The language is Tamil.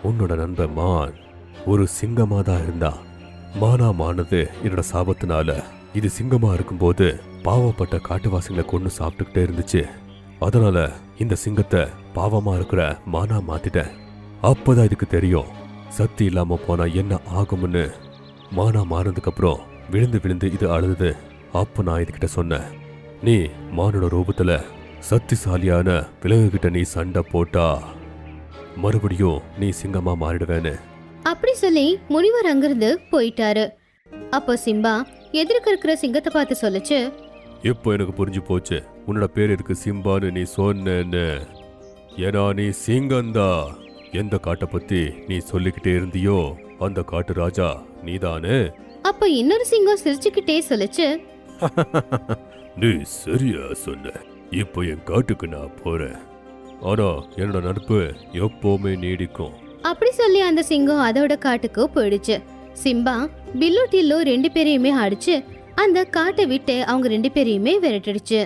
உன்னோட நண்பன் மான் ஒரு சிங்கமா தான் இருந்தா. மானது என்னோட சாபத்தினால இது சிங்கமா இருக்கும்போது பாவப்பட்ட காட்டுவாசிகளை கொண்டு சாப்பிட்டுக்கிட்டே இருந்துச்சு. அதனால இந்த சிங்கத்தை பாவமா இருக்கிற மானா மாத்திட்டேன். அப்பதான் இதுக்கு தெரியும் சக்தி இல்லாம போனா என்ன ஆகும்னு. மானா மாறினதுக்கு அப்புறம் விழுந்து விழுந்து இது அழுது. அப்ப நான் இதுகிட்ட சொன்னேன், நீ மானோட ரூபத்துல சக்திசாலியான விலங்குகிட்ட நீ சண்டை போட்டா மறுபடியும் நீ சிங்கமா மாறிடுவேன்னு. அப்படி சொல்லி முனிவர் அங்கிருந்து போயிட்டாரு. அப்போ சிம்பா எதிர்க்க இருக்கிற சிங்கத்தை பார்த்து சொல்லுச்சு, இப்போ எனக்கு புரிஞ்சு போச்சு உன்னோட பேர் இருக்கு சிம்பான்னு நீ சொன்னேன்னு. ஏன்னா நீ சிங்கந்தா. எந்த காட்டை பத்தி நீ சொல்லிக்கிட்டே இருந்தியோ அந்த காட்டு ராஜா நீதானே. அப்ப இன்னொரு சிங்கம் சிரிச்சுக்கிட்டே சொல்லுச்சு, நீ சரியா சொன்ன. இப்போ என் காட்டுக்கு நான் போறேன். ஆனா என்னோட நட்பு எப்பவுமே நீடிக்கும். அப்படி சொல்லி அந்த சிங்கம் அதோட காட்டுக்கு போயிடுச்சு. சிம்பா பில்லு டில்லு 2 பேரையுமே அடிச்சு அந்த காட்டை விட்டு அவங்க 2 பேரையுமே விரட்டிடுச்சு.